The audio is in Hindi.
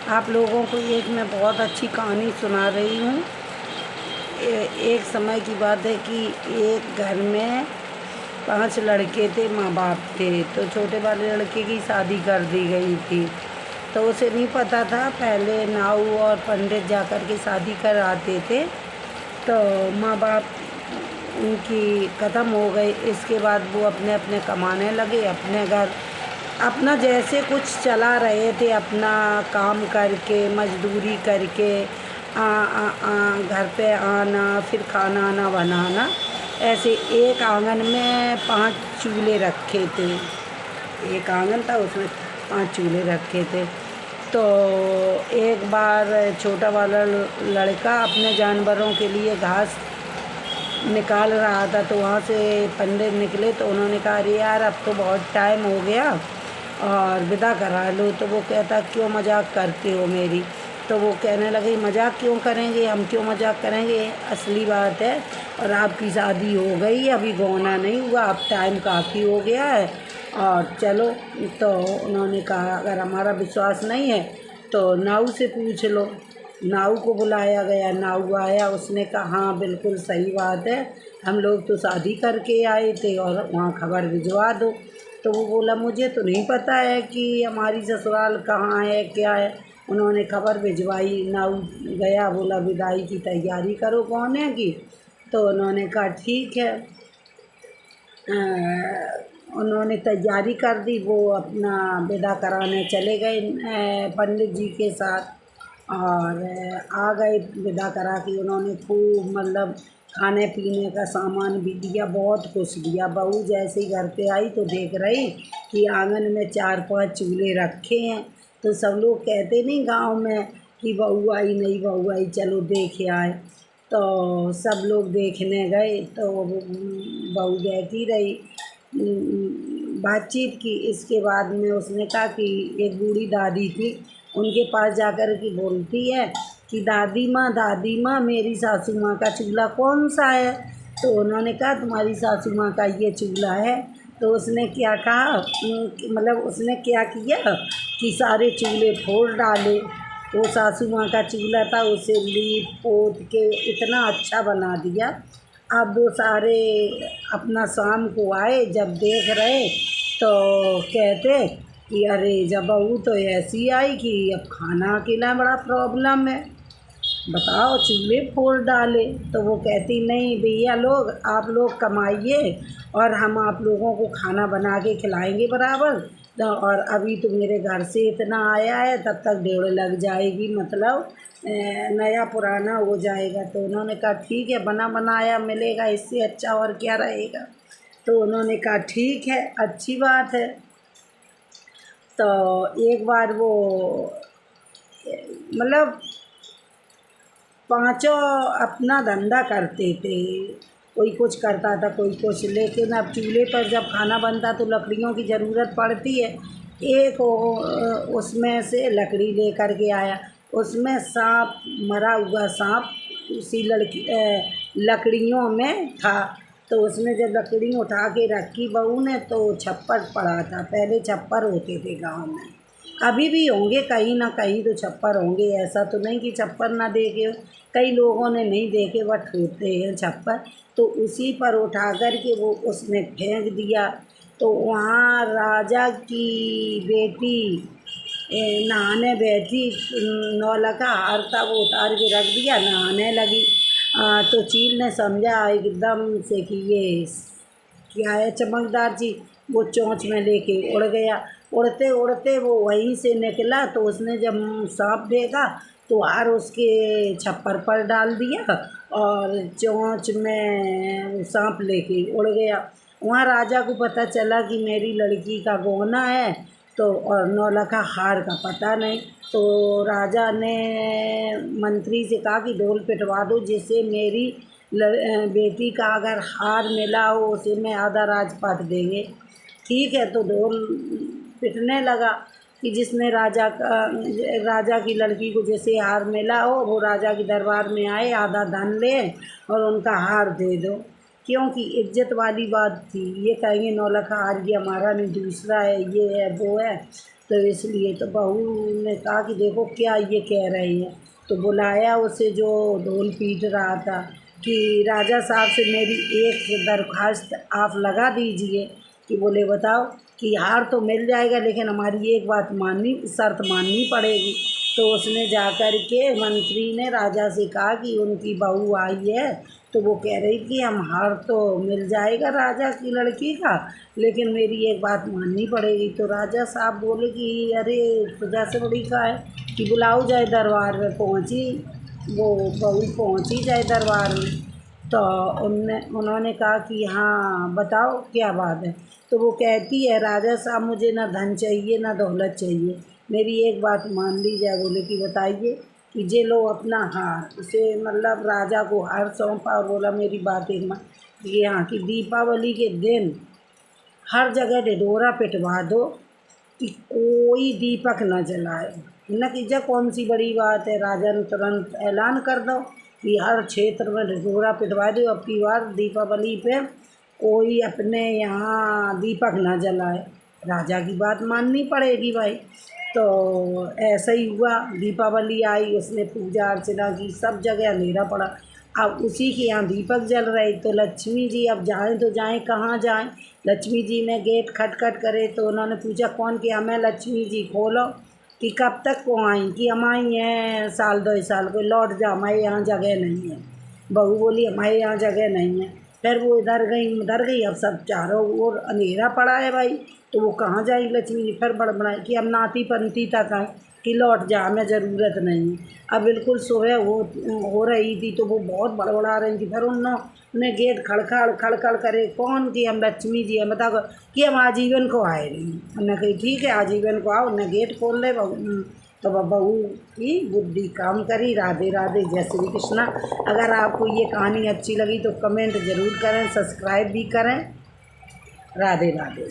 आप लोगों को एक मैं बहुत अच्छी कहानी सुना रही हूँ। एक समय की बात है कि एक घर में 5 लड़के थे, माँ बाप थे। तो छोटे वाले लड़के की शादी कर दी गई थी। तो उसे नहीं पता था, पहले नाऊ और पंडित जाकर के शादी कर आते थे। तो माँ बाप उनकी ख़त्म हो गई। इसके बाद वो अपने अपने कमाने लगे, अपने घर अपना जैसे कुछ चला रहे थे, अपना काम करके मजदूरी करके घर पे आना, फिर खाना आना बनाना। ऐसे एक आंगन में 5 चूल्हे रखे थे। एक आंगन था, उसमें 5 चूल्हे रखे थे। तो एक बार छोटा वाला लड़का अपने जानवरों के लिए घास निकाल रहा था। तो वहाँ से पंडित निकले तो उन्होंने कहा, अरे यार अब तो बहुत टाइम हो गया और विदा करा लो। तो वो कहता, क्यों मजाक करते हो मेरी? तो वो कहने लगे, मजाक क्यों करेंगे, हम क्यों मजाक करेंगे, असली बात है। और आपकी शादी हो गई, अभी गौना नहीं हुआ, अब टाइम काफ़ी हो गया है और चलो। तो उन्होंने कहा, अगर हमारा विश्वास नहीं है तो नाऊ से पूछ लो। नाऊ को बुलाया गया, नाऊ आया, उसने कहा, हाँ बिल्कुल सही बात है, हम लोग तो शादी करके आए थे और वहाँ खबर भिजवा दो। तो वो बोला, मुझे तो नहीं पता है कि हमारी ससुराल कहाँ है, क्या है। उन्होंने खबर भिजवाई, नाऊ गया, बोला विदाई की तैयारी करो गौने की। तो उन्होंने कहा ठीक है। उन्होंने तैयारी कर दी, वो अपना विदा कराने चले गए पंडित जी के साथ। और आ गए विदा करा के। उन्होंने खूब मतलब खाने पीने का सामान भी दिया, बहुत कुछ दिया। बहू जैसे ही घर पे आई तो देख रही कि आंगन में 4-5 चूल्हे रखे हैं। तो सब लोग कहते नहीं गांव में कि बहू आई, नहीं बहू आई, चलो देख आए। तो सब लोग देखने गए। तो बहू बैठी रही, बातचीत की। इसके बाद में उसने कहा कि एक बूढ़ी दादी थी, उनके पास जाकर के बोलती है कि दादी माँ मेरी सासू माँ का चूल्हा कौन सा है? तो उन्होंने कहा, तुम्हारी सासू माँ का ये चूल्हा है। तो उसने क्या कहा, मतलब उसने क्या किया कि सारे चूल्हे फोड़ डाले। तो सासू माँ का चूल्हा था, उसे लीप पोत के इतना अच्छा बना दिया। अब वो सारे अपना शाम को आए, जब देख रहे तो कहते कि अरे जब बहू तो ऐसी आई कि अब खाना अकेला बड़ा प्रॉब्लम है, बताओ चूल्हे फोड़ डाले। तो वो कहती, नहीं भैया लोग, आप लोग कमाइए और हम आप लोगों को खाना बना के खिलाएंगे बराबर। तो और अभी तो मेरे घर से इतना आया है, तब तक डेढ़ लग जाएगी, मतलब नया पुराना हो जाएगा। तो उन्होंने कहा ठीक है, बना बनाया मिलेगा, इससे अच्छा और क्या रहेगा। तो उन्होंने कहा ठीक है, अच्छी बात है। तो एक बार वो मतलब पांचों अपना धंधा करते थे, कोई कुछ करता था, कोई कुछ। लेकिन अब चूल्हे पर जब खाना बनता तो लकड़ियों की ज़रूरत पड़ती है। एक उसमें से लकड़ी लेकर के आया, उसमें सांप, मरा हुआ सांप उसी लकड़ियों में था। तो उसने जब लकड़ी उठा के रखी बहू ने, तो छप्पर पड़ा था। पहले छप्पर होते थे गांव में, अभी भी होंगे कहीं ना कहीं तो छप्पर होंगे, ऐसा तो नहीं कि छप्पर ना देखे हो। कई लोगों ने नहीं देखे, बट होते हैं छप्पर। तो उसी पर उठा कर के वो उसने फेंक दिया। तो वहाँ राजा की बेटी नहाने बैठी, नौलखा हार था, वो उतार के रख दिया, नहाने लगी। तो चील ने समझा एकदम से कि ये क्या है चमकदार चीज़, वो चोंच में लेके उड़ गया। उड़ते उड़ते वो वहीं से निकला। तो उसने जब सांप देखा तो हार उसके छप्पर पर डाल दिया और चोंच में सांप लेके उड़ गया। वहाँ राजा को पता चला कि मेरी लड़की का गौना है, तो और नौलखा हार का पता नहीं। तो राजा ने मंत्री से कहा कि ढोल पिटवा दो, जिससे मेरी बेटी का अगर हार मिला हो उसे मैं आधा राजपाट देंगे। ठीक है, तो ढोल पिटने लगा कि जिसने राजा की लड़की को जैसे हार मिला हो वो राजा के दरबार में आए, आधा धन ले और उनका हार दे दो, क्योंकि इज्जत वाली बात थी। ये कहेंगे नौलखा हार ये हमारा नहीं, दूसरा है, ये है, वो है। तो इसलिए तो बहू ने कहा कि देखो क्या ये कह रही है। तो बुलाया उसे जो ढोल पीट रहा था कि राजा साहब से मेरी एक दरख्वास्त आप लगा दीजिए। कि बोले बताओ कि हार तो मिल जाएगा लेकिन हमारी एक बात माननी शर्त माननी पड़ेगी। तो उसने जाकर के मंत्री ने राजा से कहा कि उनकी बहू आई है तो वो कह रही कि हम हार तो मिल जाएगा राजा की लड़की का लेकिन मेरी एक बात माननी पड़ेगी। तो राजा साहब बोले कि अरे प्रजा से बड़ी का है कि बुलाओ जाए दरबार में। पहुंची वो बहू पहुंची जाए दरबार में तो उन्होंने कहा कि हाँ बताओ क्या बात है। तो वो कहती है राजा साहब मुझे ना धन चाहिए ना दौलत चाहिए, मेरी एक बात मान ली जाए। बोले कि बताइए। कि जे लो अपना हार, उसे मतलब राजा को हार सौंपा और बोला मेरी बात एक मान कि यहाँ की दीपावली के दिन हर जगह ढिढोरा पिटवा दो कि कोई दीपक न जलाए। न कि जब कौन सी बड़ी बात है, राजा ने तुरंत ऐलान कर दो कि हर क्षेत्र में ढिढोरा पिटवा दो, अब की बार दीपावली पे कोई अपने यहाँ दीपक न जलाए। राजा की बात माननी पड़ेगी भाई। तो ऐसा ही हुआ, दीपावली आई, उसने पूजा अर्चना की, सब जगह अंधेरा पड़ा। अब उसी के यहाँ दीपक जल रहे तो लक्ष्मी जी अब जाएं तो जाएं कहाँ जाएं। लक्ष्मी जी ने गेट खटखट करे तो उन्होंने पूछा कौन कि हमें लक्ष्मी जी खोलो कि कब तक को आई कि हम आई हैं साल 2 साल को, लौट जा हमारे यहाँ जगह नहीं है। बहू बोली हमारे यहाँ जगह नहीं है। फिर वो इधर गई, अब सब चारों ओर अंधेरा पड़ा है भाई। तो वो कहाँ जाएगी लक्ष्मी जी। फिर बड़बड़ाई कि अब नाती पंथी तक आए कि लौट जा हमें ज़रूरत नहीं है। अब बिल्कुल सुबह हो रही थी तो वो बहुत बड़बड़ा रही थी। फिर उन्होंने गेट खड़खड़ करे कौन कि हम लक्ष्मी जी हैं बताओ कि हम आजीवन को आए रही। उन्होंने कही ठीक है आजीवन को आओ। उन्हें गेट खोल ले तो बहू की बुद्धि काम करी। राधे राधे, जय श्री कृष्णा। अगर आपको ये कहानी अच्छी लगी तो कमेंट ज़रूर करें, सब्सक्राइब भी करें। राधे राधे।